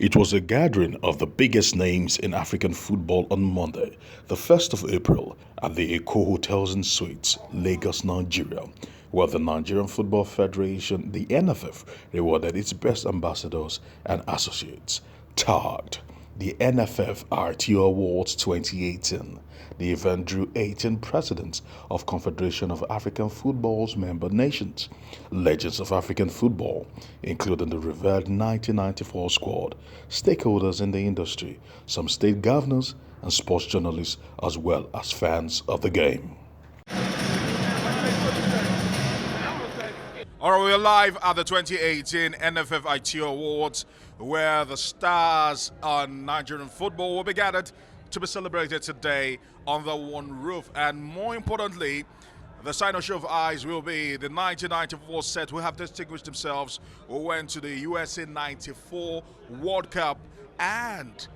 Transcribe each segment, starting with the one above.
It was a gathering of the biggest names in African football on Monday, the 1st of April, at the Eco Hotels and Suites, Lagos, Nigeria, where the Nigerian Football Federation, the NFF, rewarded its best ambassadors and associates. Tagged the Nff Aiteo Awards 2018. The event drew 18 presidents of Confederation of African Football's member nations, legends of African football, including the revered 1994 squad, stakeholders in the industry, some state governors, and sports journalists, as well as fans of the game. All right, we're live at the 2018 Nff Aiteo Awards, where the stars on Nigerian football will be gathered to be celebrated today under one roof. And more importantly, the sign-off show of eyes will be the 1994 set who have distinguished themselves, who went to the USA 94 World Cup and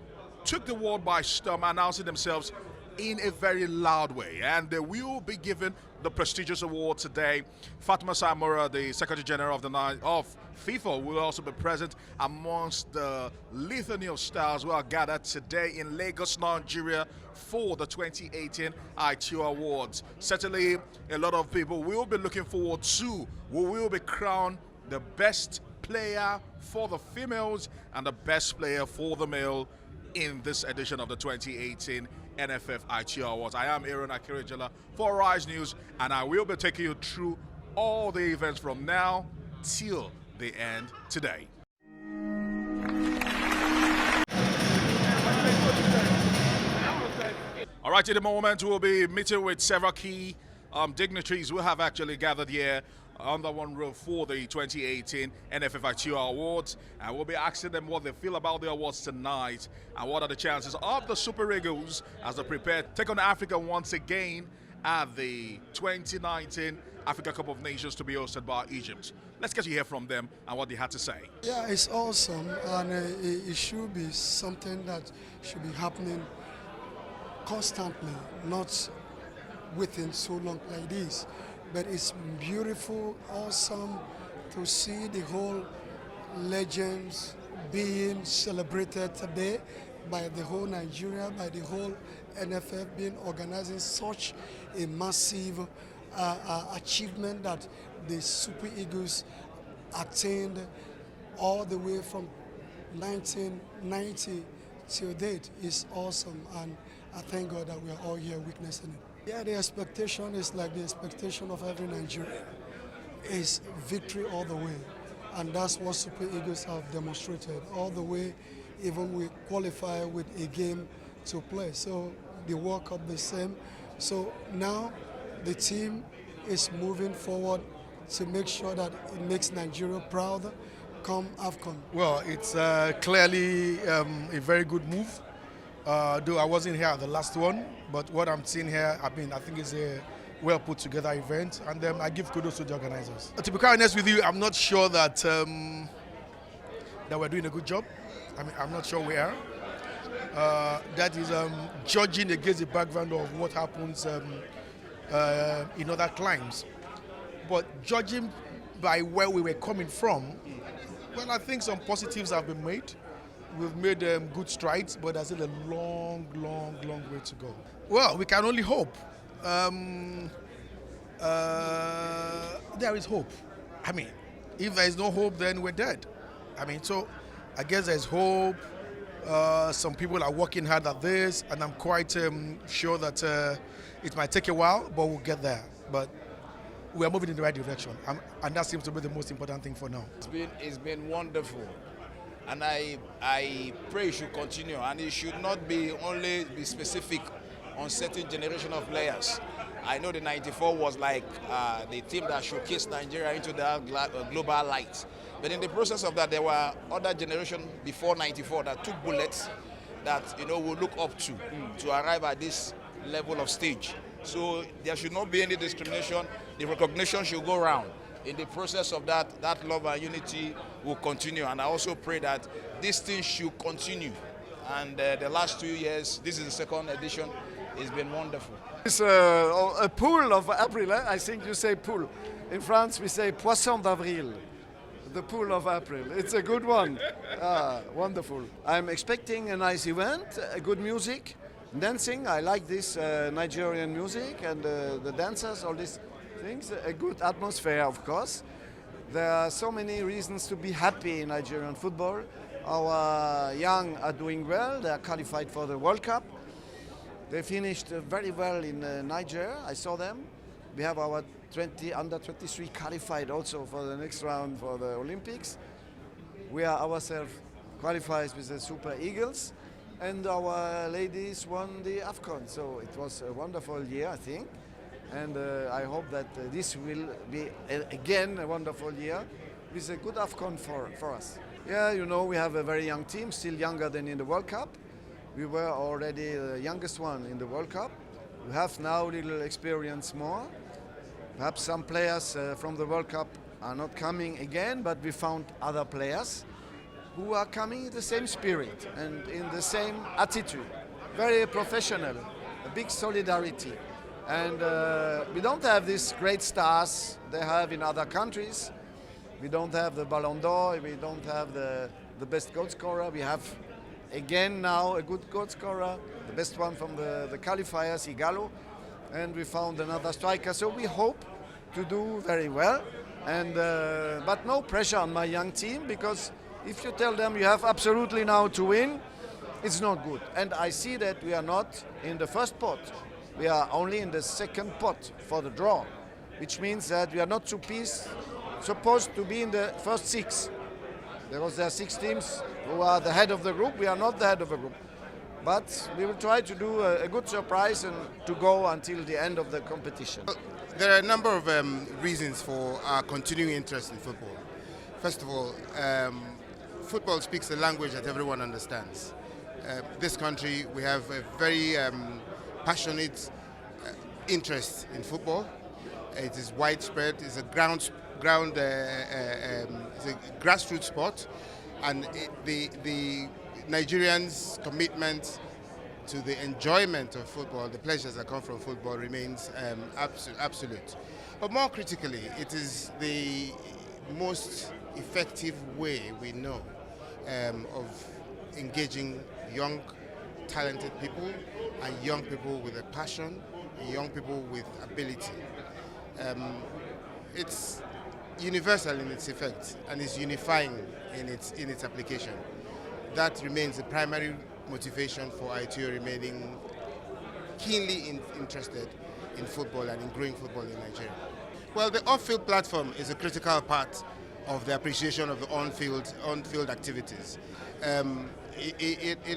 took the world by storm, announcing themselves in a very loud way. And they will be given the prestigious award today. Fatima Samora, the Secretary General of FIFA, will also be present amongst the litany of stars who are gathered today in Lagos, Nigeria for the 2018 Aiteo Awards. Certainly, a lot of people will be looking forward to who will be crowned the best player for the females and the best player for the male in this edition of the 2018 Nff Aiteo Awards. I am Aaron Akirijala for Rise News, and I will be taking you through all the events from now till the end today. All right, in a moment we'll be meeting with several key dignitaries who have actually gathered here under one roof for the 2018 Nff Aiteo Awards, and we'll be asking them what they feel about the awards tonight and what are the chances of the Super Eagles as they prepare to take on Africa once again at the 2019 Africa Cup of Nations to be hosted by Egypt. Let's get to hear from them and what they had to say. Yeah, it's awesome, and it should be something that should be happening constantly, not within so long like this. But it's beautiful, awesome to see the whole legends being celebrated today by the whole Nigeria, by the whole NFF being organizing such a massive achievement that the Super Eagles attained all the way from 1990 till date is awesome, and I thank God that we are all here witnessing it. Yeah, the expectation is like the expectation of every Nigerian, is victory all the way. And that's what Super Eagles have demonstrated all the way, even we qualify with a game to play. So the World Cup the same. So now the team is moving forward to make sure that it makes Nigeria proud come AFCON. Well, it's clearly a very good move. Though I wasn't here at the last one, but what I'm seeing here, I think it's a well put together event, and I give kudos to the organizers. To be quite honest with you, I'm not sure that that we're doing a good job. I'm not sure we are. That is judging against the background of what happens in other climes. But judging by where we were coming from, well, I think some positives have been made. We've made good strides, but there's still a long way to go. Well, we can only hope. There is hope. If there is no hope, then we're dead. So I guess there's hope. Some people are working hard at this, and I'm quite sure that it might take a while, but we'll get there. But we are moving in the right direction, and that seems to be the most important thing for now. It's been wonderful. And I pray it should continue, and it should not be only be specific on certain generation of players. I know the 94 was like the team that showcased Nigeria into the global light. But in the process of that, there were other generations before 94 that took bullets that we look up to arrive at this level of stage. So there should not be any discrimination. The recognition should go around. In the process of that love and unity will continue. And I also pray that this thing should continue. And the last 2 years, this is the second edition, it's been wonderful. It's a pool of April, I think you say pool. In France, we say Poisson d'Avril. the pool of April. It's a good one. Wonderful. I'm expecting a nice event, good music, dancing. I like this Nigerian music and the dancers, all these things. A good atmosphere, of course. There are so many reasons to be happy in Nigerian football. Our young are doing well. They are qualified for the World Cup. They finished very well in Niger. I saw them. We have our under 23 qualified also for the next round for the Olympics. We are ourselves qualified with the Super Eagles, and our ladies won the AFCON. So it was a wonderful year, I think. And I hope that this will be again a wonderful year with a good AFCON for us. Yeah, you know, we have a very young team, still younger than in the World Cup. We were already the youngest one in the World Cup. We have now a little experience more. Perhaps some players from the World Cup are not coming again, but we found other players who are coming in the same spirit and in the same attitude. Very professional, a big solidarity. And we don't have these great stars they have in other countries. We don't have the Ballon d'Or, we don't have the best goal scorer. We have again now a good goal scorer, the best one from the qualifiers, Igalo. And we found another striker, so we hope to do very well. And but no pressure on my young team, because if you tell them you have absolutely now to win, it's not good. And I see that we are not in the first pot. We are only in the second pot for the draw, which means that we are not supposed to be in the first six. There are 6 teams who are the head of the group. We are not the head of the group. But we will try to do a good surprise and to go until the end of the competition. There are a number of reasons for our continuing interest in football. First of all, football speaks a language that everyone understands. This country, we have a very passionate interest in football. It is widespread. It's a it's a grassroots sport, and the Nigerians' commitment to the enjoyment of football, the pleasures that come from football, remains absolute. But more critically, it is the most effective way we know of engaging young, talented people, and young people with a passion, and young people with ability. It's universal in its effect, and it's unifying in its application. That remains the primary motivation for Aiteo remaining keenly interested in football and in growing football in Nigeria. Well, the off-field platform is a critical part of the appreciation of the on-field activities. In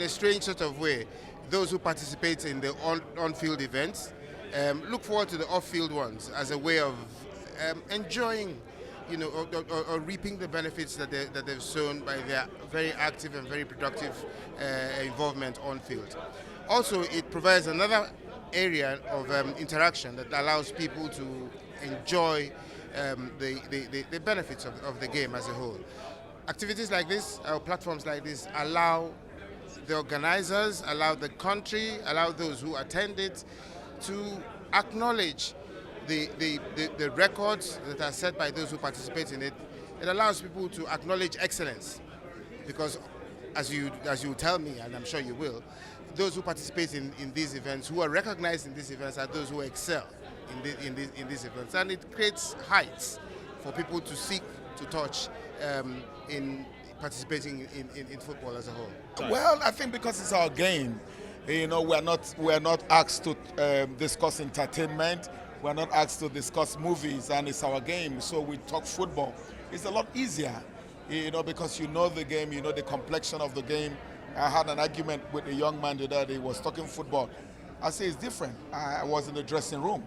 a strange sort of way, those who participate in the on-field events look forward to the off-field ones as a way of enjoying, or reaping the benefits that they've sown by their very active and very productive involvement on field. Also, it provides another area of interaction that allows people to enjoy the benefits of the game as a whole. Activities like this, platforms like this, allow the organizers, allow the country, allow those who attend it to acknowledge the records that are set by those who participate in it. It allows people to acknowledge excellence, because as you tell me, and I'm sure you will, those who participate in these events, who are recognized in these events, are those who excel in these events, and it creates heights for people to seek to touch in participating in football as a whole. Well, I think because it's our game, we're not asked to discuss entertainment. We're not asked to discuss movies, and it's our game, so we talk football. It's a lot easier, because you know the game, you know the complexion of the game. I had an argument with a young man the other day. He was talking football. I say it's different. I was in the dressing room.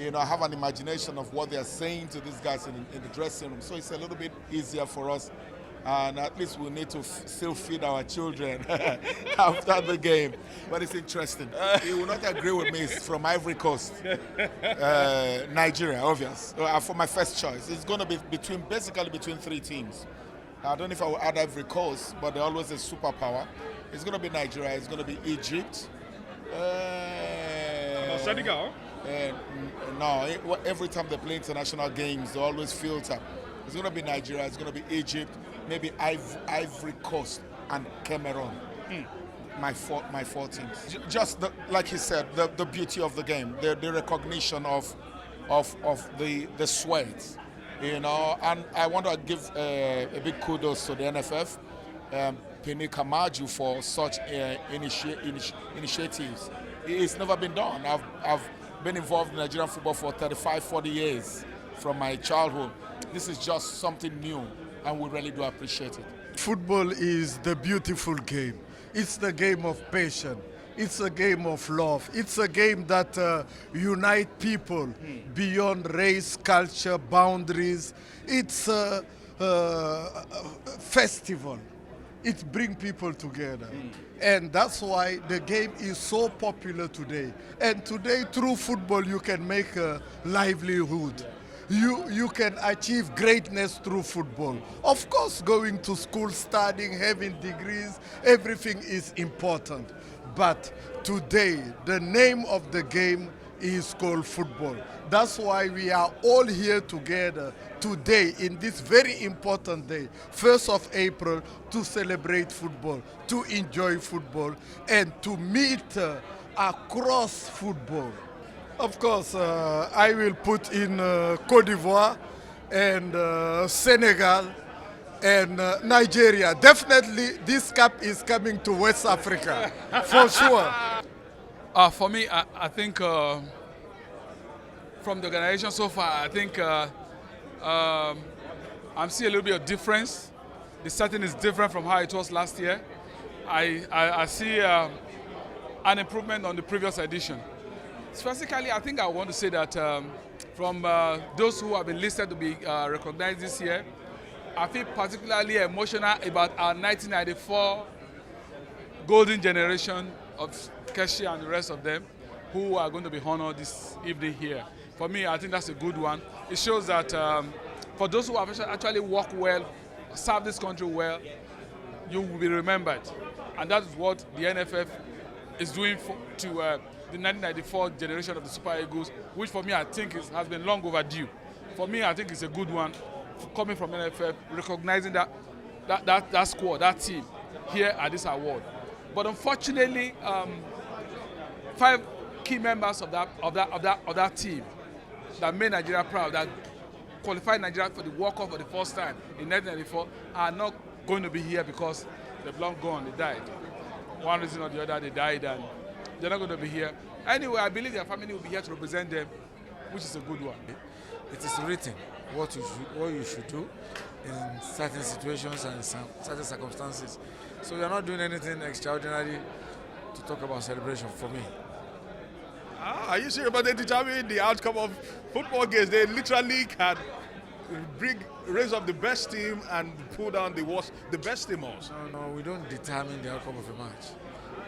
I have an imagination of what they're saying to these guys in the dressing room, so it's a little bit easier for us. And at least we need to still feed our children after the game. But it's interesting. You will not agree with me. It's from Ivory Coast, Nigeria, obvious. For my first choice, it's going to be basically between 3 teams. I don't know if I will add Ivory Coast, but they're always a superpower. It's going to be Nigeria. It's going to be Egypt. Senegal? No, every time they play international games, they always filter It's going to be Nigeria, it's going to be Egypt, maybe Ivory Coast and Cameroon. My four teams. Just like he said, the beauty of the game, the recognition of the sweat, And I want to give a big kudos to the NFF, Penny Kamaju, for such initiatives. It's never been done. I've been involved in Nigerian football for 35, 40 years from my childhood. This is just something new, and we really do appreciate it. Football is the beautiful game. It's the game of passion. It's a game of love. It's a game that unites people beyond race, culture, boundaries. It's a festival. It brings people together. And that's why the game is so popular today. And today, through football, you can make a livelihood. You can achieve greatness through football. Of course, going to school, studying, having degrees, everything is important. But today, the name of the game is called football. That's why we are all here together today in this very important day, 1st of April, to celebrate football, to enjoy football, and to meet across football. Of course, I will put in Côte d'Ivoire and Senegal and Nigeria. Definitely, this cup is coming to West Africa, for sure. For me, I think from the organization so far, I think I'm seeing a little bit of difference. The setting is different from how it was last year. I see an improvement on the previous edition. Specifically, I think I want to say that from those who have been listed to be recognized this year, I feel particularly emotional about our 1994 golden generation of Keshi and the rest of them who are going to be honored this evening here. For me, I think that's a good one. It shows that for those who have actually worked well, served this country well, you will be remembered. And that is what the NFF is doing to the 1994 generation of the Super Eagles, which for me I think has been long overdue. For me, I think it's a good one coming from NFF, recognizing that squad, that team here at this award. But unfortunately, 5 key members of that team that made Nigeria proud, that qualified Nigeria for the World Cup for the first time in 1994, are not going to be here because they've long gone, they died. One reason or the other, they died, and they're not going to be here. Anyway, I believe their family will be here to represent them, which is a good one. It is written what you should do in certain situations and certain circumstances. So we are not doing anything extraordinary to talk about celebration for me. Are you serious about they determine the outcome of football games? They literally can raise up the best team and pull down the best team also. No, we don't determine the outcome of a match.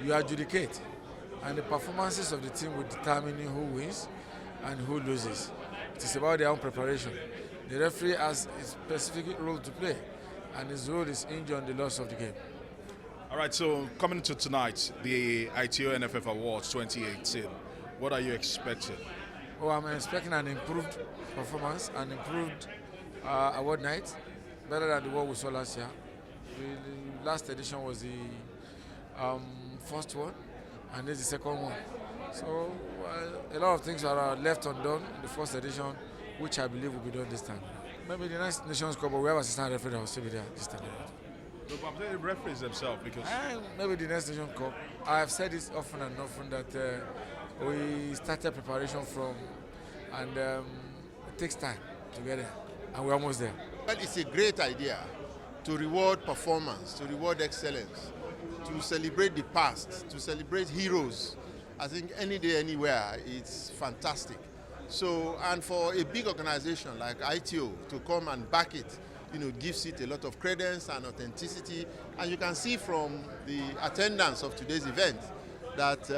You adjudicate, and the performances of the team will determine who wins and who loses. It is about their own preparation. The referee has a specific role to play, and his role is hinged on the loss of the game. All right, so coming to tonight, the Aiteo Nff Awards 2018, what are you expecting? Oh, I'm expecting an improved performance, an improved award night, better than the one we saw last year. The last edition was the first one, and this is the second one. So a lot of things are left undone in the first edition, which I believe will be done this time. Maybe the next Nations Cup, but we have assistant referee that will still be there this time. No, but I'm saying the referees themselves, because maybe the next Nations Cup. I have said this often and often that we started preparation from, and it takes time to get there, and we're almost there. Well, it's a great idea to reward performance, to reward excellence, to celebrate the past, to celebrate heroes. I think any day, anywhere, it's fantastic. So, and for a big organization like Aiteo to come and back it, gives it a lot of credence and authenticity. And you can see from the attendance of today's event that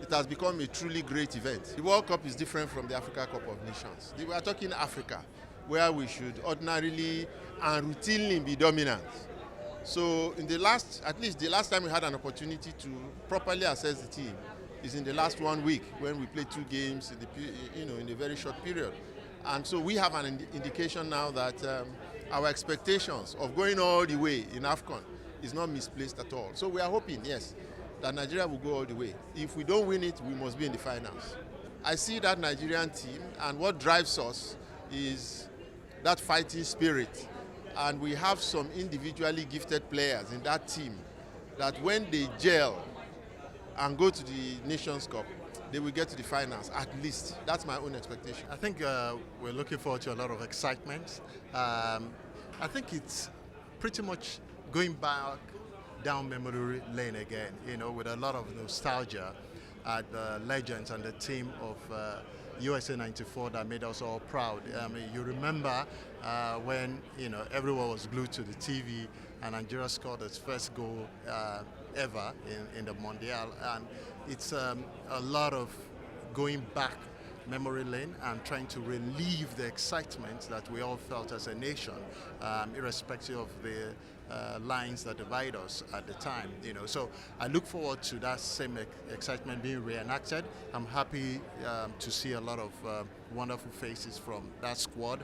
it has become a truly great event. The World Cup is different from the Africa Cup of Nations. We are talking Africa, where we should ordinarily and routinely be dominant. So at least the last time we had an opportunity to properly assess the team is in the last 1 week when we played 2 games in a very short period. And so we have an indication now that our expectations of going all the way in AFCON is not misplaced at all. So we are hoping, yes, that Nigeria will go all the way. If we don't win it, we must be in the finals. I see that Nigerian team, and what drives us is that fighting spirit. And we have some individually gifted players in that team that when they gel and go to the Nations Cup, they will get to the finals, at least. That's my own expectation. I think we're looking forward to a lot of excitement. I think it's pretty much going back down memory lane again, with a lot of nostalgia at the legends and the team of USA 94 that made us all proud. I mean, you remember when, everyone was glued to the TV and Nigeria scored its first goal ever in the Mondial, and it's a lot of going back memory lane and trying to relieve the excitement that we all felt as a nation, irrespective of the lines that divide us at the time. So I look forward to that same excitement being reenacted. I'm happy to see a lot of wonderful faces from that squad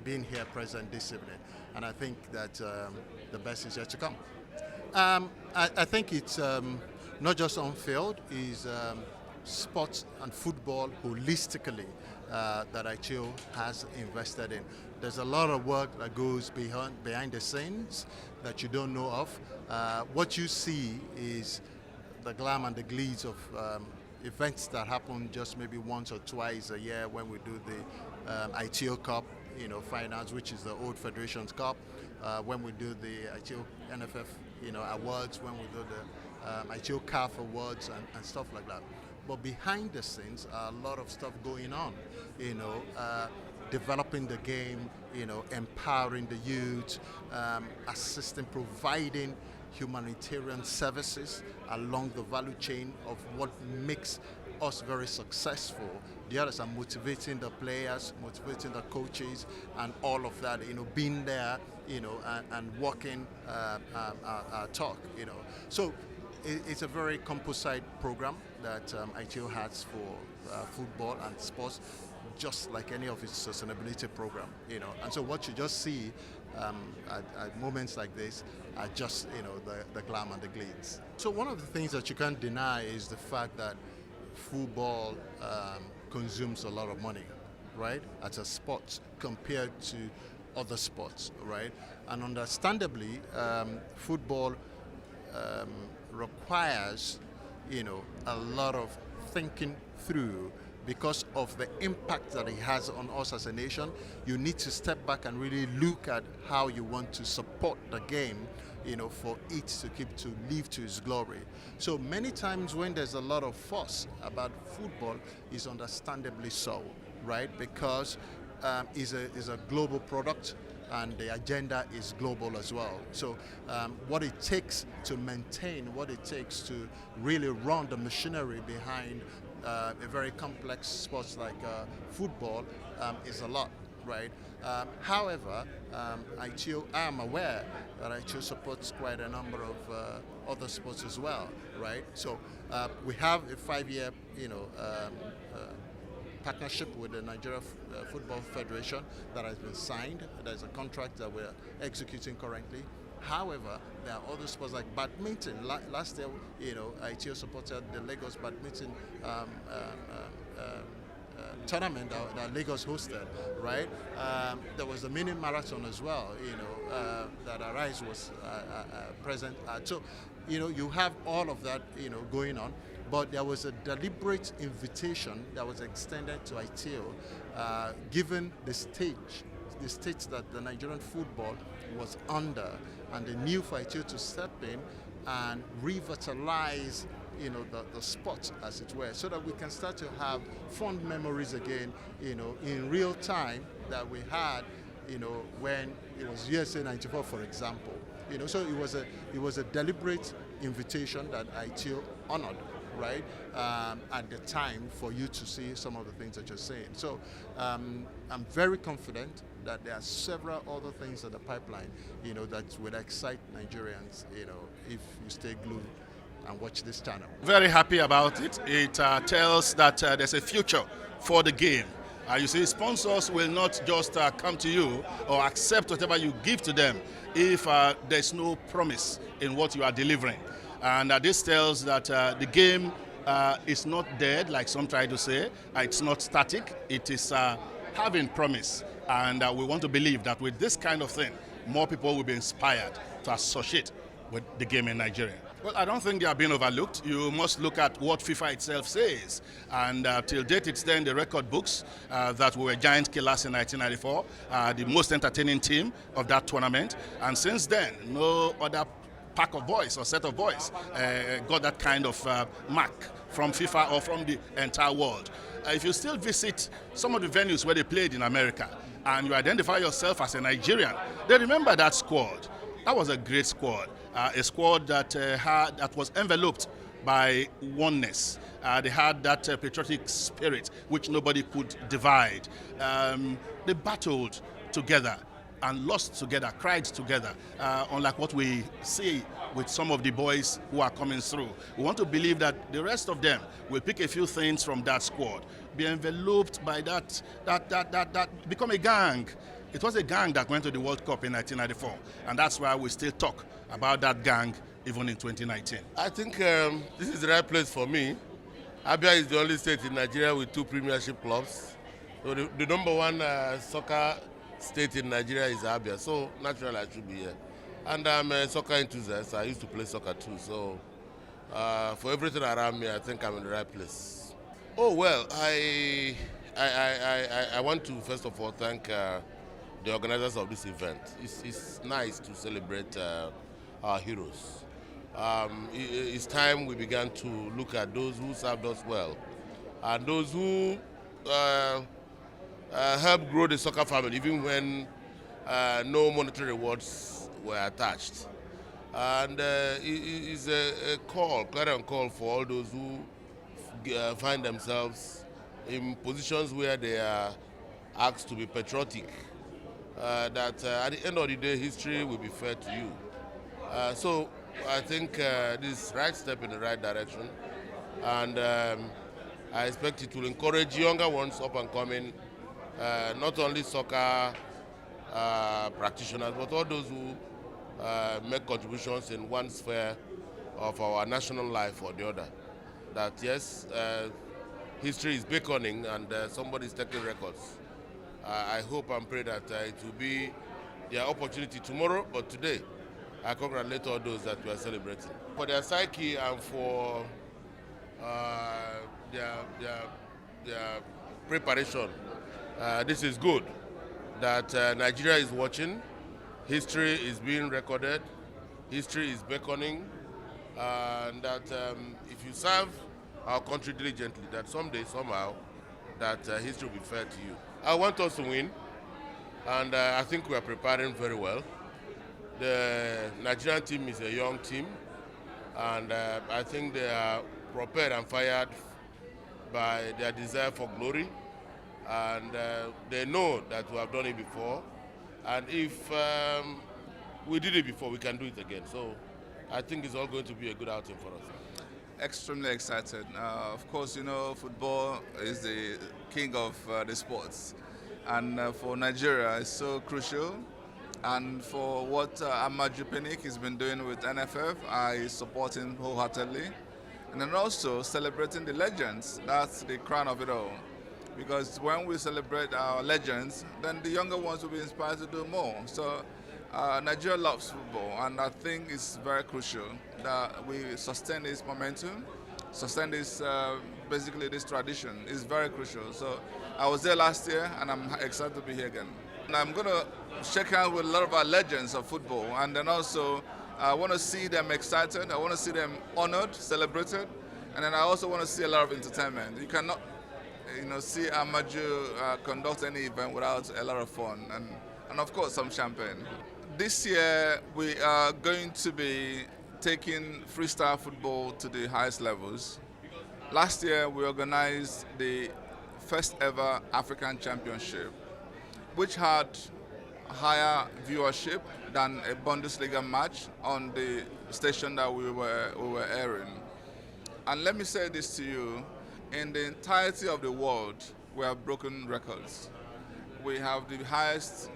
being here present this evening, and I think that the best is yet to come. I think it's not just on field, is sports and football holistically that Aiteo has invested in. There's a lot of work that goes behind the scenes that you don't know of. What you see is the glam and the glees of events that happen just maybe once or twice a year when we do the Aiteo Cup, finals, which is the old Federations Cup, when we do the Aiteo Nff Awards, when we do the Aiteo CAF Awards and stuff like that. But behind the scenes, a lot of stuff going on, developing the game, empowering the youth, assisting, providing humanitarian services along the value chain of what makes us very successful. The others are motivating the players, motivating the coaches, and all of that, being there, and walking our talk, So it's a very composite program that Aiteo has for football and sports, just like any of its sustainability program, And so what you just see at moments like this are just, the glam and the glitz. So one of the things that you can't deny is the fact that football consumes a lot of money, right, as a sport compared to other sports, right? And understandably, football requires, a lot of thinking through because of the impact that it has on us as a nation. You need to step back and really look at how you want to support the game, for it to live to its glory. So many times when there's a lot of fuss about football, is understandably so, right? Because it's a global product, and the agenda is global as well. So what it takes to maintain, what it takes to really run the machinery behind a very complex sport like football is a lot, right? However, Aiteo, I am aware that Aiteo supports quite a number of other sports as well, right? So we have a 5-year, partnership with the Nigeria Football Federation that has been signed. There's a contract that we're executing currently. However, there are other sports like badminton. Last year, Aiteo supported the Lagos badminton tournament that Lagos hosted, right? There was a mini marathon as well, that Arise was present at. So, you have all of that, going on. But there was a deliberate invitation that was extended to Aiteo, given the state that the Nigerian football was under, and the need for Aiteo to step in and revitalize, the sport, as it were, so that we can start to have fond memories again, in real time that we had, when it was USA 94, for example. So it was a deliberate invitation that Aiteo honored, right, at the time, for you to see some of the things that you're saying. So I'm very confident that there are several other things in the pipeline, that will excite Nigerians, if you stay glued and watch this channel. Very happy about it. It tells that there's a future for the game. You see, sponsors will not just come to you or accept whatever you give to them if there's no promise in what you are delivering. And this tells that the game is not dead, like some try to say. It's not static. It is having promise. And we want to believe that with this kind of thing, more people will be inspired to associate with the game in Nigeria. Well, I don't think they are being overlooked. You must look at what FIFA itself says. And till date, it's there in the record books that we were giant killers in 1994, the most entertaining team of that tournament. And since then, no other pack of boys or set of boys got that kind of mark from FIFA or from the entire world. If you still visit some of the venues where they played in America and you identify yourself as a Nigerian, they remember that squad. That was a great squad, a squad that was enveloped by oneness. They had that patriotic spirit which nobody could divide. They battled together and lost together, cried together, unlike what we see with some of the boys who are coming through. We want to believe that the rest of them will pick a few things from that squad, be enveloped by that become a gang. It was a gang that went to the World Cup in 1994, and that's why we still talk about that gang even in 2019. I think this is the right place for me. Abia is the only state in Nigeria with 2 premiership clubs. So the number one soccer state in Nigeria is Abia, so naturally I should be here. And I'm a soccer enthusiast. I used to play soccer too, so for everything around me, I think I'm in the right place. Oh well, I want to first of all thank the organizers of this event. It's nice to celebrate our heroes. It's time we began to look at those who served us well and those who helped grow the soccer family, even when no monetary rewards were attached. And it's a call, clarion call for all those who find themselves in positions where they are asked to be patriotic. That at the end of the day, history will be fair to you. So I think this is the right step in the right direction. And I expect it will encourage younger ones up and coming, not only soccer practitioners, but all those who make contributions in one sphere of our national life or the other. That yes, history is beckoning and somebody is taking records. I hope and pray that it will be their opportunity tomorrow, but today I congratulate all those that we are celebrating. For their psyche and for their preparation, this is good. That Nigeria is watching, history is being recorded, history is beckoning, and that if you serve our country diligently, that someday, somehow, that history will be fair to you. I want us to win, and I think we are preparing very well. The Nigerian team is a young team, and I think they are prepared and fired by their desire for glory, and they know that we have done it before, and if we did it before, we can do it again. So I think it's all going to be a good outing for us. Extremely excited. Of course, you know, football is the king of the sports. And for Nigeria, it's so crucial. And for what Amaju Pinnick has been doing with NFF, I support him wholeheartedly. And then also celebrating the legends. That's the crown of it all. Because when we celebrate our legends, then the younger ones will be inspired to do more. So Nigeria loves football, and I think it's very crucial that we sustain this momentum, sustain this, basically this tradition. It's very crucial. So I was there last year, and I'm excited to be here again. And I'm going to shake hands with a lot of our legends of football, and then also I want to see them excited. I want to see them honored, celebrated, and then I also want to see a lot of entertainment. You cannot, see Amaju conduct any event without a lot of fun, and of course some champagne. This year we are going to be taking freestyle football to the highest levels. Last year we organized the first ever African Championship, which had higher viewership than a Bundesliga match on the station that we were airing. And let me say this to you, in the entirety of the world, we have broken records. We have the highest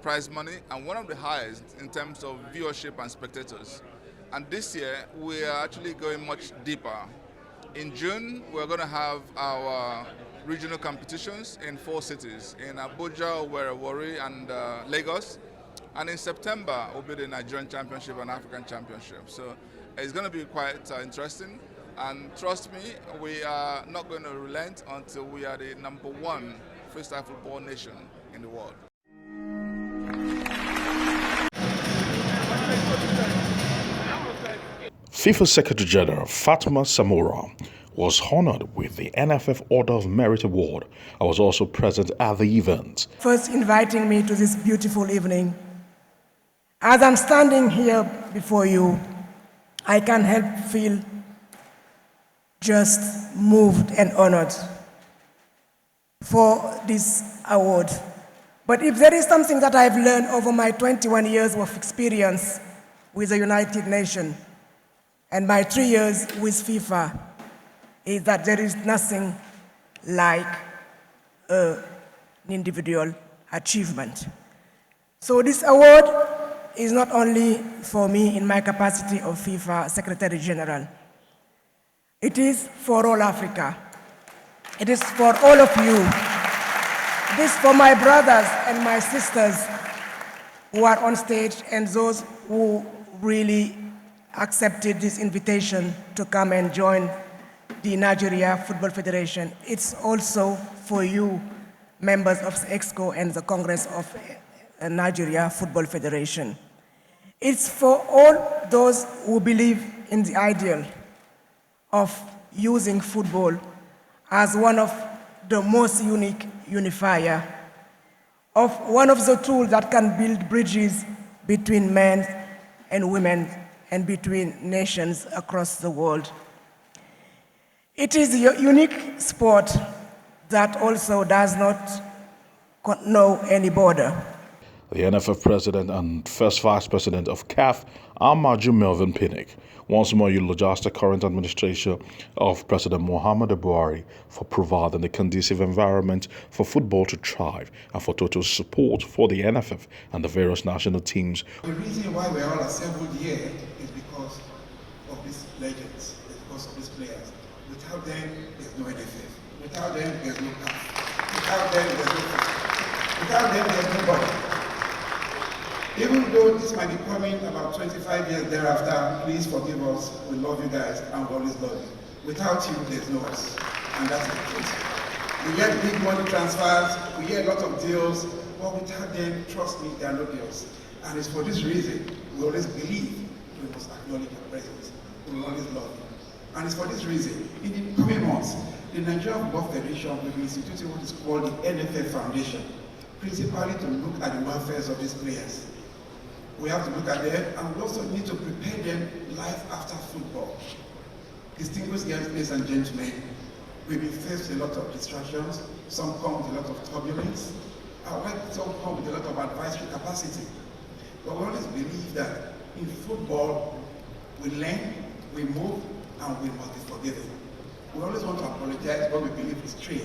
prize money and one of the highest in terms of viewership and spectators. And this year, we are actually going much deeper. In June, we're going to have our regional competitions in 4 cities, in Abuja, Warri, and Lagos. And in September, will be the Nigerian Championship and African Championship. So it's going to be quite interesting. And trust me, we are not going to relent until we are the #1 freestyle football nation in the world. FIFA Secretary General Fatma Samora was honored with the Nff Order of Merit Award. I was also present at the event. First inviting me to this beautiful evening. As I'm standing here before you, I can't help feel just moved and honored for this award. But if there is something that I've learned over my 21 years of experience with the United Nations and my 3 years with FIFA, is that there is nothing like an individual achievement. So this award is not only for me in my capacity of FIFA Secretary General. It is for all Africa. It is for all of you. It is for my brothers and my sisters who are on stage and those who really accepted this invitation to come and join the Nigeria Football Federation. It's also for you, members of the EXCO and the Congress of Nigeria Football Federation. It's for all those who believe in the ideal of using football as one of the most unique unifier, of one of the tools that can build bridges between men and women and between nations across the world. It is a unique sport that also does not know any border. The NFF President and First Vice President of CAF, Amaju Melvin Pinnick, once more eulogized the current administration of President Muhammadu Buhari for providing a conducive environment for football to thrive and for total support for the NFF and the various national teams. The reason why we're all assembled here is because of these legends, because of these players. Without them, there's no NFF. Without them, there's no CAF. Without them, there's no FIFA. Without them, there's nobody. Even though this might be coming about 25 years thereafter, please forgive us. We love you guys and we always love you. Without you, there's no us. And that's the truth. We get big money transfers, we get a lot of deals, but without them, trust me, they are not deals. And it's for this reason we always believe we must acknowledge your presence. We will always love you. And it's for this reason, in the coming months, the Nigerian Football Federation will be instituting what is called the NFF Foundation, principally to look at the welfare of these players. We have to look at them, and we also need to prepare them life after football. Distinguished guests, ladies and gentlemen, we've been faced with a lot of distractions. Some come with a lot of turbulence. Some come with a lot of advisory capacity. But we always believe that in football, we learn, we move, and we must be forgiven. We always want to apologize when we believe it's true.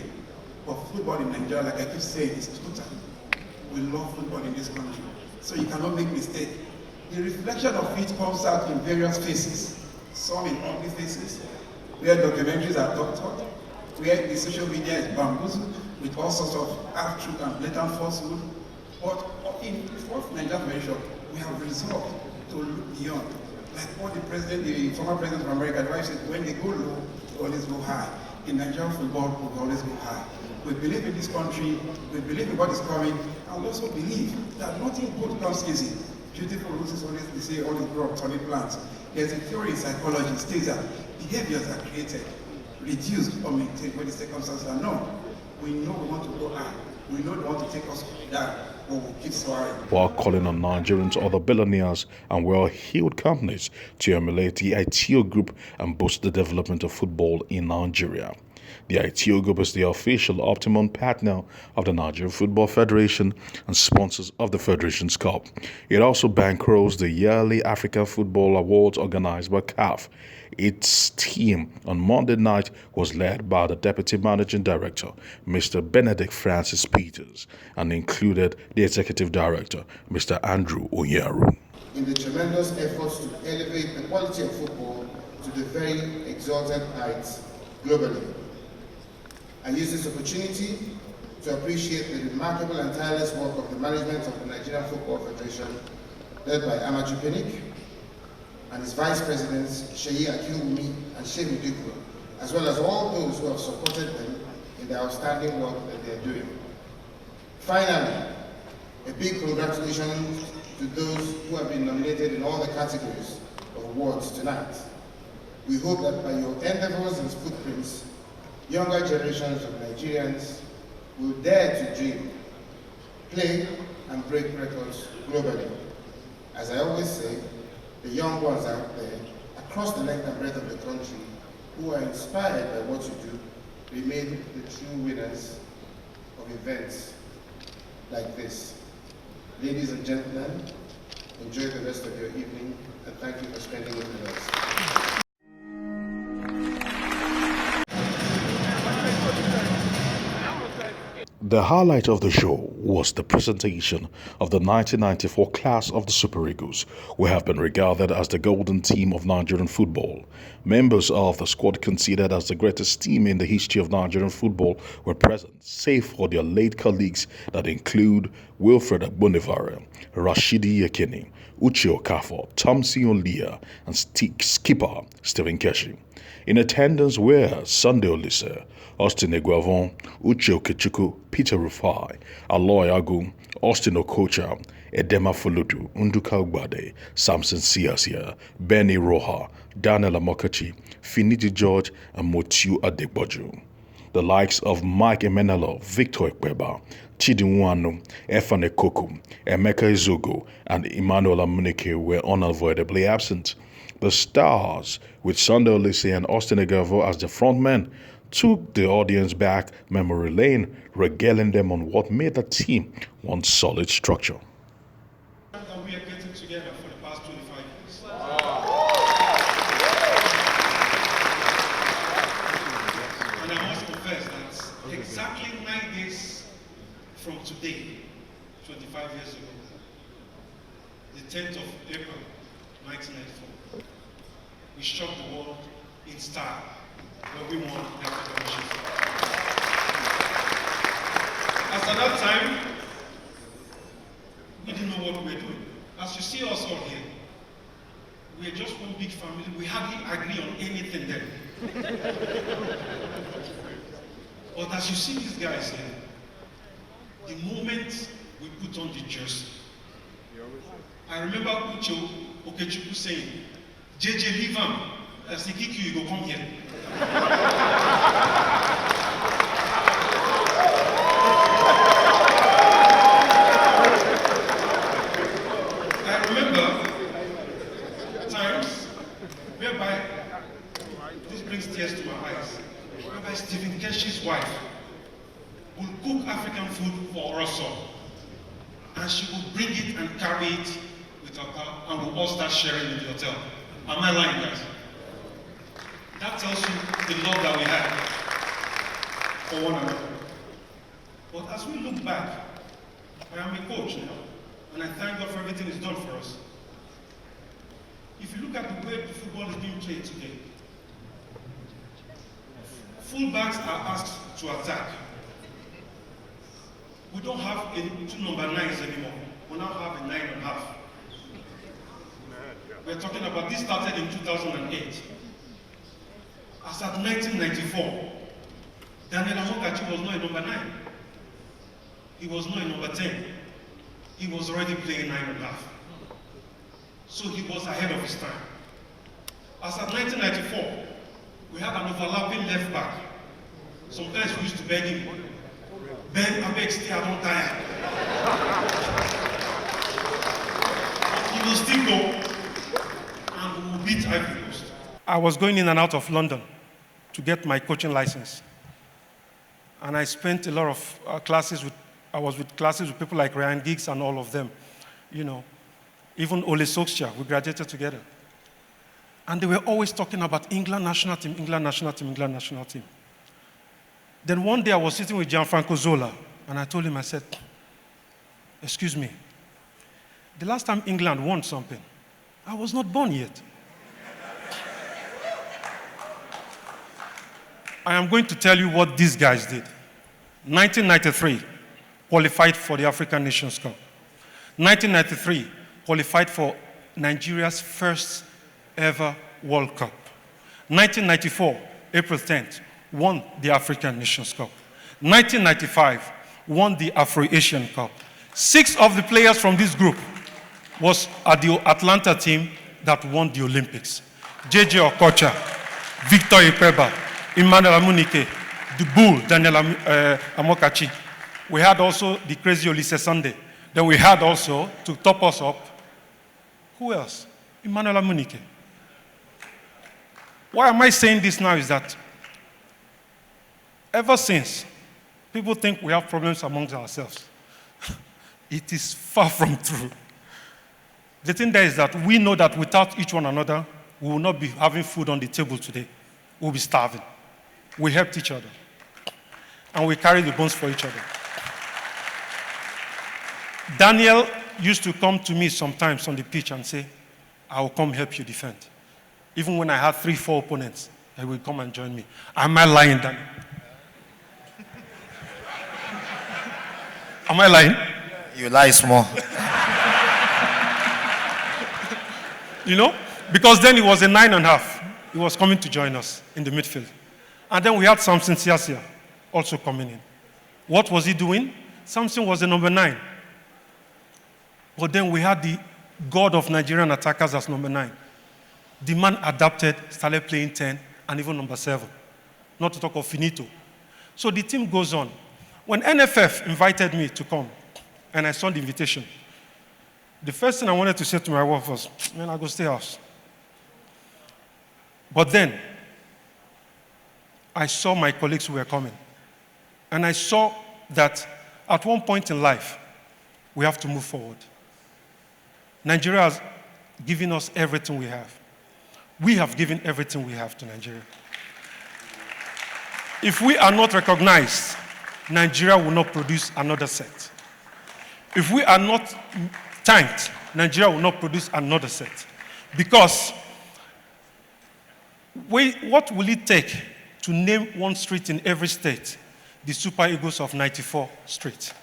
But football in Nigeria, like I keep saying, is total. We love football in this country, so you cannot make mistakes. The reflection of it comes out in various faces, some in ugly faces, where documentaries are doctored, where the social media is bamboozled with all sorts of half-truth and blatant falsehood. But in the fourth Nigerian Federation, we have resolved to look beyond. Like what the former president of America, the wife said, when they go low, they always go high. In Nigerian football, we always go high. We believe in this country, we believe in what is coming, and we also believe that nothing good comes easy. Beautiful roots is always, they say, always grow up turning plants. There's a theory in psychology that states that behaviors are created, reduced, or maintained when the circumstances are known. We know we want to go high. We know they want to take us down, but we'll keep soaring. While calling on Nigerians, other billionaires and well-heeled companies to emulate the Aiteo Group and boost the development of football in Nigeria. The Aiteo Group is the official optimum partner of the Nigerian Football Federation and sponsors of the Federation's Cup. It also bankrolls the yearly African Football Awards organized by CAF. Its team on Monday night was led by the Deputy Managing Director, Mr. Benedict Francis Peters, and included the Executive Director, Mr. Andrew Onyeru. In the tremendous efforts to elevate the quality of football to the very exalted heights globally. I use this opportunity to appreciate the remarkable and tireless work of the management of the Nigerian Football Federation, led by Amaju Pinnick, and his vice presidents, Sheyi Akinwumi and Sheyi Dikwa, as well as all those who have supported them in the outstanding work that they are doing. Finally, a big congratulations to those who have been nominated in all the categories of awards tonight. We hope that by your endeavors and footprints, younger generations of Nigerians will dare to dream, play, and break records globally. As I always say, the young ones out there, across the length and breadth of the country, who are inspired by what you do, remain the true winners of events like this. Ladies and gentlemen, enjoy the rest of your evening, and thank you for spending it with us. The highlight of the show was the presentation of the 1994 class of the Super Eagles, who have been regarded as the golden team of Nigerian football. Members of the squad considered as the greatest team in the history of Nigerian football were present, save for their late colleagues that include Wilfred Agbonivare, Rashidi Yekini, Uche Okafor, Thompson Olia, and skipper Stephen Keshi. In attendance were Sunday Olise, Austin Eguavon, Uche Okechukwu, Peter Rufai, Aloy Agu, Austin Okocha, Edema Foludu, Unduka Ugbade, Samson Siasia, Benny Roha, Daniel Amokachi, Finidi George, and Motiu Adegboju. The likes of Mike Emenalo, Victor Ekpeba, Chidi Nwanu, Efane Koku, Emeka Izogo, and Emmanuel Amunike were unavoidably absent. The Stars, with Sunday Olise and Austin Egavo as the frontmen, took the audience back memory lane, regaling them on what made the team one solid structure. We are getting together for the past 25 years. And I must confess that exactly 9 days from today, 25 years ago, the 10th of April, 1994, we shocked the world in style when we won the African Championship. As at that time, we didn't know what we were doing. As you see us all here, we are just one big family. We hardly agree on anything then. But as you see these guys here, the moment we put on the jersey, I remember Uche Okechukwu saying, JJ, leave him. As they kick you, you go come here. I remember times whereby, this brings tears to my eyes, whereby Stephen Keshi's wife would cook African food for us all. And she would bring it and carry it with her car, and we'll all start sharing in the hotel. Am I lying, guys? That tells you the love that we had for one another. But as we look back, I am a coach now, and I thank God for everything He's done for us. If you look at the way the football is being played today, fullbacks are asked to attack. We don't have two number 9s anymore. We now have a 9.5. We're talking about this started in 2008. As at 1994, Daniel Amokachi was not a number 9. He was not a number 10. He was already playing 9.5. So he was ahead of his time. As at 1994, we had an overlapping left back. Sometimes we used to beg him, Ben, I beg, stay, I don't tire. He will still go, and we will beat Ivory Coast. I was going in and out of London to get my coaching license. And I spent a lot of I was with classes with people like Ryan Giggs and all of them. Even Ole Solskjaer, we graduated together. And they were always talking about England national team, England national team, England national team. Then one day I was sitting with Gianfranco Zola, and I told him, I said, excuse me, the last time England won something, I was not born yet. I am going to tell you what these guys did. 1993, qualified for the African Nations Cup. 1993, qualified for Nigeria's first ever World Cup. 1994, April 10th, won the African Nations Cup. 1995, won the Afro-Asian Cup. 6 of the players from this group was at the Atlanta team that won the Olympics. J.J. Okocha, Victor Ipeba, Emmanuel Amunike, the Bull, Daniel Amokachi. We had also the crazy Olise Sunday. Then we had also, to top us up, who else? Emmanuel Amunike. Why am I saying this now is that ever since, people think we have problems amongst ourselves. It is far from true. The thing there is that we know that without each one another, we will not be having food on the table today. We'll be starving. We helped each other. And we carry the bones for each other. Daniel used to come to me sometimes on the pitch and say, I will come help you defend. Even when I had 3-4 opponents, he would come and join me. Am I lying, Daniel? Am I lying? You lie small. Because then he was a 9.5. He was coming to join us in the midfield. And then we had Samson Siasia also coming in. What was he doing? Samson was the number 9. But then we had the god of Nigerian attackers as number 9. The man adapted, started playing 10, and even number 7. Not to talk of Finito. So the team goes on. When NFF invited me to come, and I saw the invitation, the first thing I wanted to say to my wife was, man, I'll go stay house. But then, I saw my colleagues who were coming. And I saw that at one point in life, we have to move forward. Nigeria has given us everything we have. We have given everything we have to Nigeria. If we are not recognized, Nigeria will not produce another set. If we are not thanked, Nigeria will not produce another set. Because what will it take to name one street in every state the Super Eagles of 94 Street?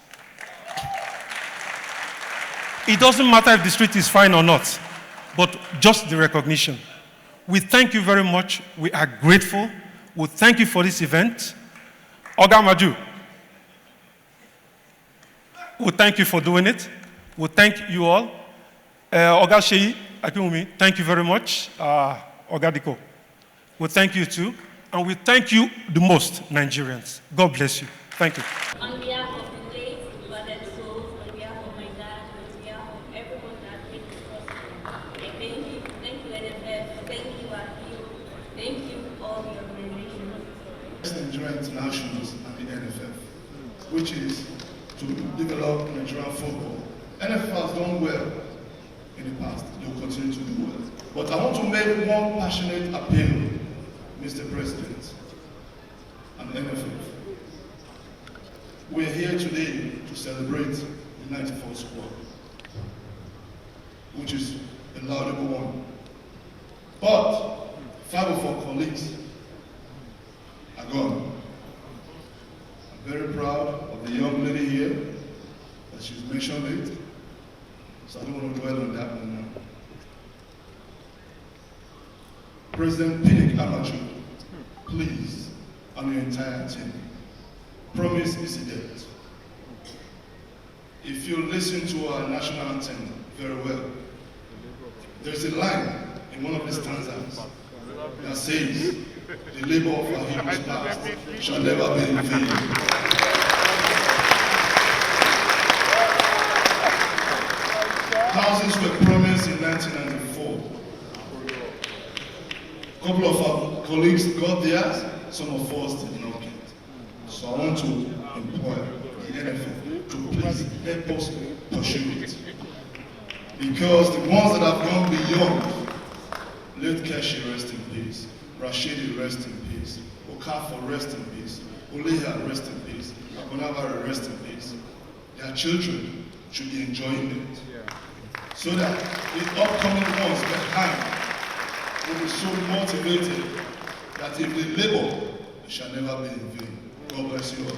It doesn't matter if the street is fine or not, but just the recognition. We thank you very much. We are grateful. We thank you for this event. Oga Maju, we thank you for doing it. We thank you all. Oga Sheyi Akinwumi, thank you very much. Oga Diko, we thank you too. And we thank you the most, Nigerians. God bless you. Thank you. On behalf of the late beloved souls, on behalf of my dad, on behalf of everyone that made this possible, I thank you. Thank you, NFF. Thank you, Aiteo. Thank you, all the organizations. Nigerian internationals and the NFF, which is to develop Nigerian football. NFF has done well in the past. They will continue to do well. But I want to make one passionate appeal, Mr. President and NFF. We are here today to celebrate the 94 squad, which is a laudable one. But 5 of our colleagues are gone. I'm very proud of the young lady here, that she's mentioned it, so I don't want to dwell on that one now. President Pinnick Amachu, please, and your entire team, promise is a debt. If you listen to our national anthem very well, there's a line in one of the stanzas that says, the labor of our heroes past shall never be in vain. Houses were promised in 1994. A couple of our colleagues got theirs, some of us did not get. So I want to employ the NFF to please help us pursue it. Because the ones that have gone beyond, let Keshi rest in peace, Rashidi rest in peace, Okafor rest in peace, Oleha rest in peace, Akonavara rest in peace. Their children should be enjoying it. So that the upcoming ones behind will be so motivated that if they labor, it shall never be in vain. God bless you all.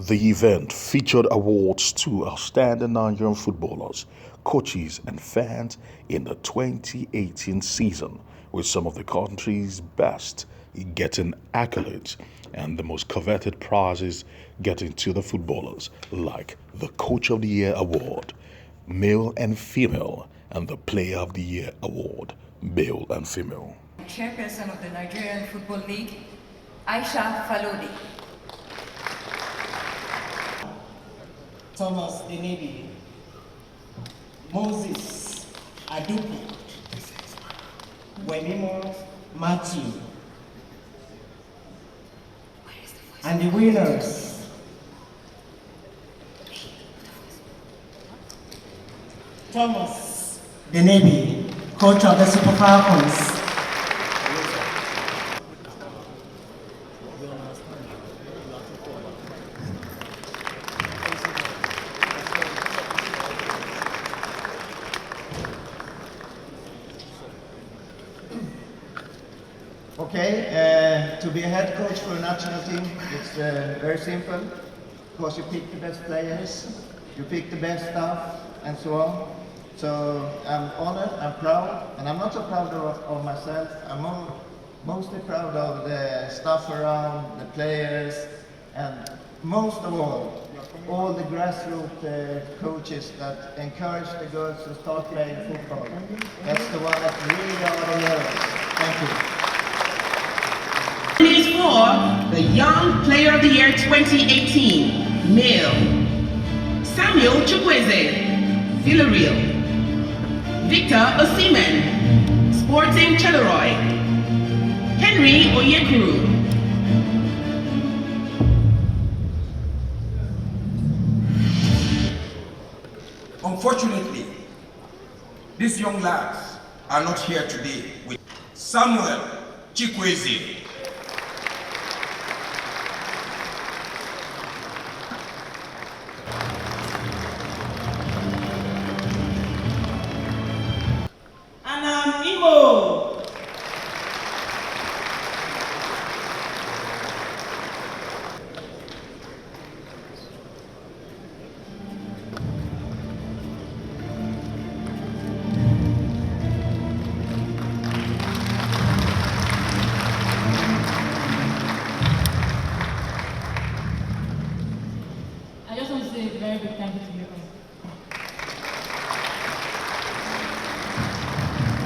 The event featured awards to outstanding Nigerian footballers, coaches and fans in the 2018 season, with some of the country's best getting accolades and the most coveted prizes getting to the footballers, like the Coach of the Year Award, male and female, and the Player of the Year Award, male and female. Chairperson of the Nigerian Football League, Aisha Falodi. Thomas Denebi, Moses Adupu, Wemimo Matthew, and the winners, Thomas Denebi, coach of the Super Falcons. Okay, to be a head coach for a national team, it's very simple, because you pick the best players, you pick the best staff, and so on. So I'm honored, I'm proud, and I'm not so proud of myself. I'm mostly proud of the staff around, the players, and most of all the grassroots coaches that encourage the girls to start playing football. That's the one that really are the heroes. Thank you. Nominees for the Young Player of the Year 2018, male, Samuel Chukwueze, Villarreal. Victor Osimhen, Sporting Charleroi. Henry Onyekuru. Unfortunately, these young lads are not here today with Samuel Chukwueze. I just want to say a very big thank you to you.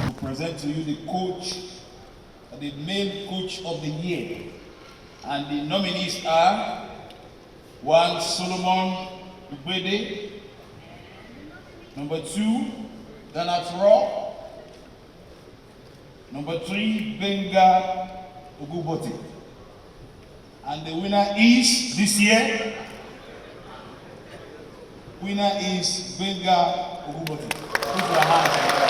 To present to you the coach, the main coach of the year. And the nominees are 1. Solomon Ubede, number 2, Donald Raw, number 3, Benga Ogubote. And the winner is, this year, winner is Benga Ogubote. Put your hands together.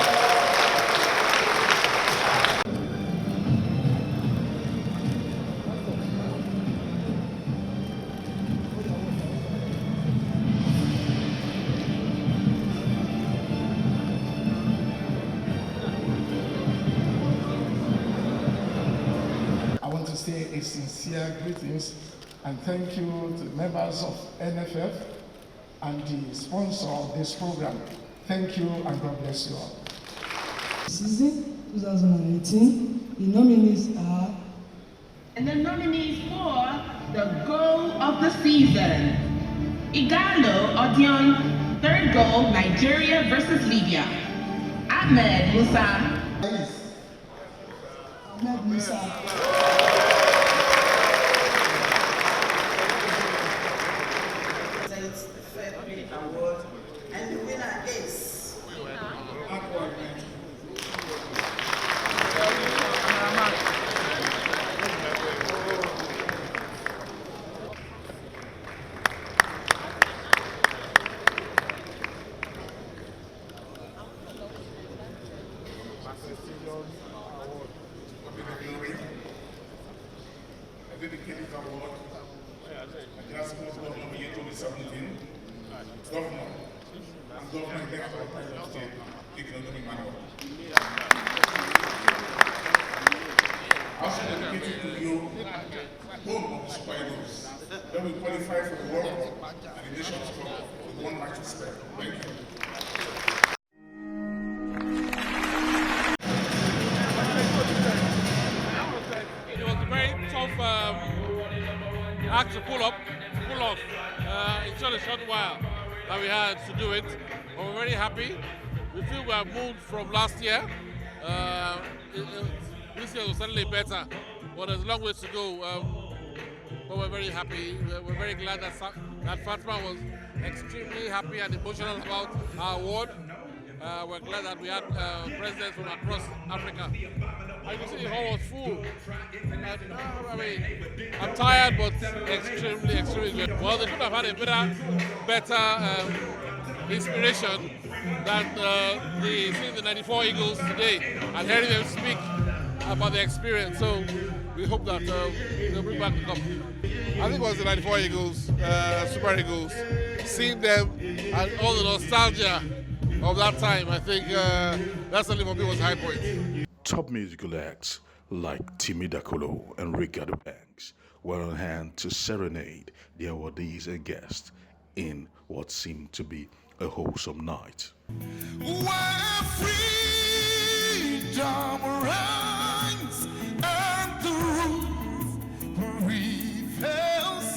I want to say a sincere greetings and thank you to the members of NFF and the sponsor of this program. Thank you and God bless you all. Season 2018, the nominees are... And the nominees for the goal of the season. Igalo Odion, third goal, Nigeria versus Libya. Ahmed Musa. Ahmed Musa. It's the February Award, and the winner is I dedicated this award to the school governor of the year 2017, governor, and governor-elect of the state, Economic Manual. I also dedicated to you, home of the Super Eagles, that will qualify for the World Cup and the Nations Cup with one match to spare. Thank you. It was a very tough act to pull off. It's just a short while that we had to do it, but we're very happy. We feel we have moved from last year. This year was certainly better, but there's a long way to go. But we're very happy. We're very glad that Fatma was extremely happy and emotional about our award. We're glad that we had presidents from across Africa. I can see the hall was full. I mean, I'm tired, but extremely good. Well, they could have had a better inspiration than seeing the 94 Eagles today and hearing them speak about the experience. So we hope that they'll bring back the cup. I think it was the 94 Eagles, Super Eagles, seeing them and all the nostalgia of that time. I think that's something for me was a high point. Top musical acts like Timi Dakolo and Ricardo Banks were on hand to serenade the awardees and guests in what seemed to be a wholesome night. Where freedom reigns and the roof prevails,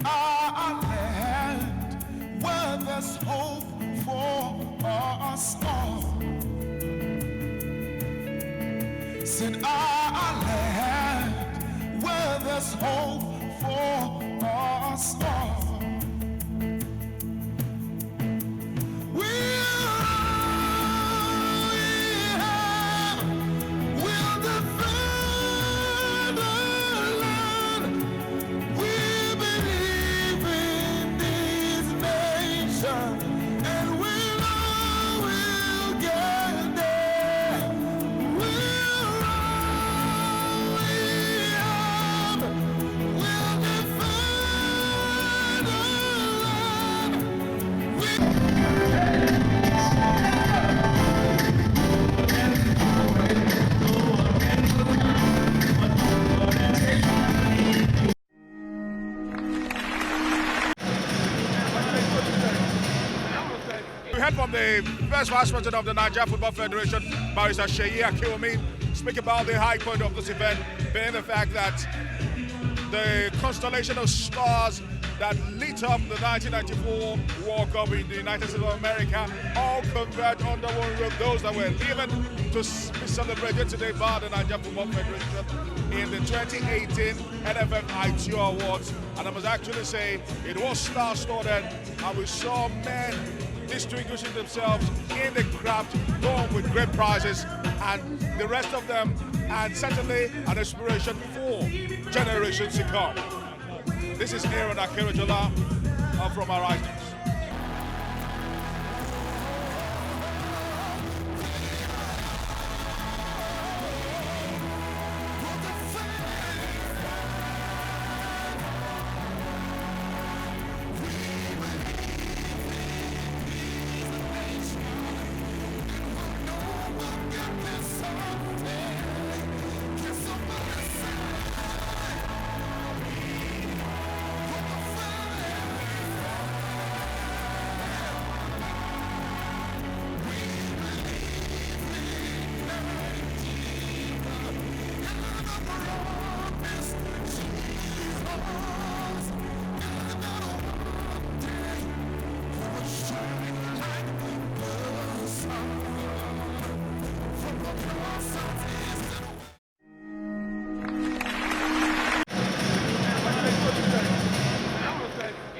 our land where there's hope for us all. Said our land where there's hope for us all. From the first vice president of the Nigeria Football Federation, Barrister Nff Aiteo Award, speak about the high point of this event being the fact that the constellation of stars that lit up the 1994 World Cup in the United States of America all converged under one roof. Those that were leaving to be celebrated today by the Nigeria Football Federation in the 2018 Nff Aiteo Awards. And I must actually say it was star-studded, and we saw men distinguishing themselves in the craft, going with great prizes, and the rest of them, and certainly an inspiration for generations to come. This is Aaron Akerojola from Arise. From the